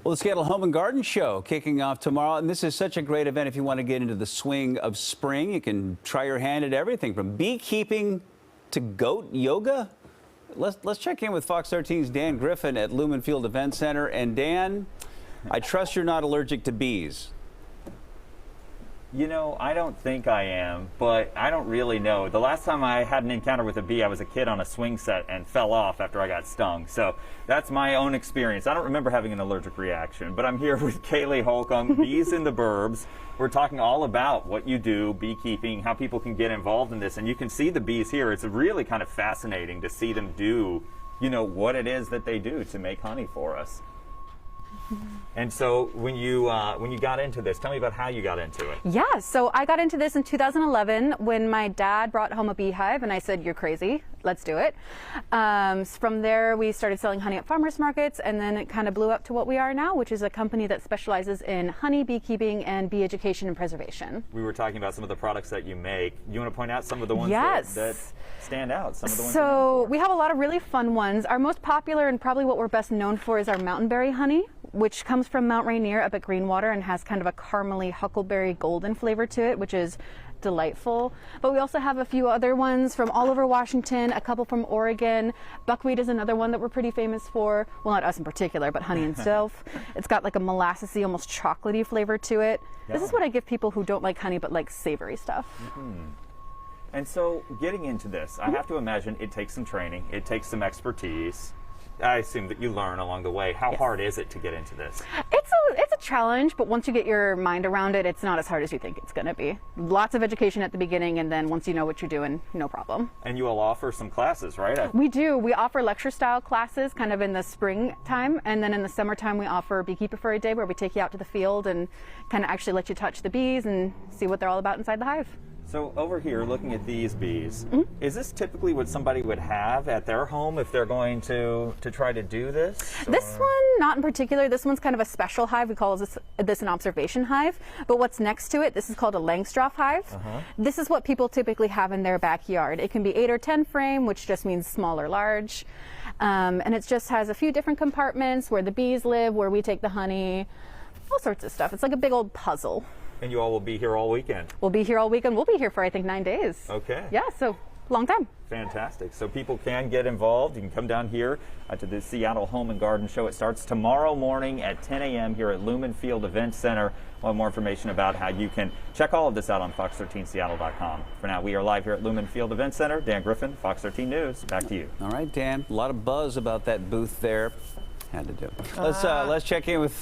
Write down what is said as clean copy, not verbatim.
Well, the Seattle Home and Garden Show kicking off tomorrow, and this is such a great event if you want to get into the swing of spring. You can try your hand at everything from beekeeping to goat yoga. Let's check in with Fox 13's Dan Griffin at Lumen Field Event Center. And Dan, I trust you're not allergic to bees. You know, I don't think I am, but I don't really know. The last time I had an encounter with a bee, I was a kid on a swing set and fell off after I got stung. So that's my own experience. I don't remember having an allergic reaction, but I'm here with Kaylee Holcomb, Bees in the Burbs. We're talking all about what you do, beekeeping, how people can get involved in this. And you can see the bees here. It's really kind of fascinating to see them do, you know, what it is that they do to make honey for us. And so when you got into this, tell me about how you got into it. Yeah, so I got into this in 2011 when my dad brought home a beehive, and I said, "You're crazy, let's do it." From there, we started selling honey at farmers markets, and then it kind of blew up to what we are now, which is a company that specializes in honey, beekeeping, and bee education and preservation. We were talking about some of the products that you make. You want to point out some of the ones that stand out? Some of the ones. So we have a lot of really fun ones. Our most popular and probably what we're best known for is our mountainberry honey, which comes from Mount Rainier up at Greenwater and has kind of a caramely huckleberry golden flavor to it, which is delightful. But we also have a few other ones from all over Washington, a couple from Oregon. Buckwheat is another one that we're pretty famous for. Well, not us in particular, but honey itself. It's got like a molassesy, almost chocolatey flavor to it. Yeah. This is what I give people who don't like honey but like savory stuff. And so getting into this, I have to imagine it takes some training, it takes some expertise. I assume that you learn along the way. How hard is it to get into this? It's a challenge, but once you get your mind around it, it's not as hard as you think it's going to be. Lots of education at the beginning, and then once you know what you're doing, no problem. And you will offer some classes, right? We do. We offer lecture-style classes kind of in the springtime, and then in the summertime we offer Beekeeper for a Day, where we take you out to the field and kind of actually let you touch the bees and see what they're all about inside the hive. So over here, looking at these bees, is this typically what somebody would have at their home if they're going to try to do this? This one, not in particular. This one's kind of a special hive. We call this an observation hive. But what's next to it, this is called a Langstroth hive. This is what people typically have in their backyard. It can be 8 or 10 frame, which just means small or large. And it just has a few different compartments where the bees live, where we take the honey, all sorts of stuff. It's like a big old puzzle. And you all will be here all weekend? We'll be here all weekend. We'll be here for, I think, 9 days. Okay. Yeah, so long time. Fantastic. So people can get involved. You can come down here to the Seattle Home and Garden Show. It starts tomorrow morning at 10 a.m. here at Lumen Field Event Center. We'll have more information about how you can check all of this out on fox13seattle.com. For now, we are live here at Lumen Field Event Center. Dan Griffin, Fox 13 News. Back to you. All right, Dan. A lot of buzz about that booth there. Had to do it. Let's check in with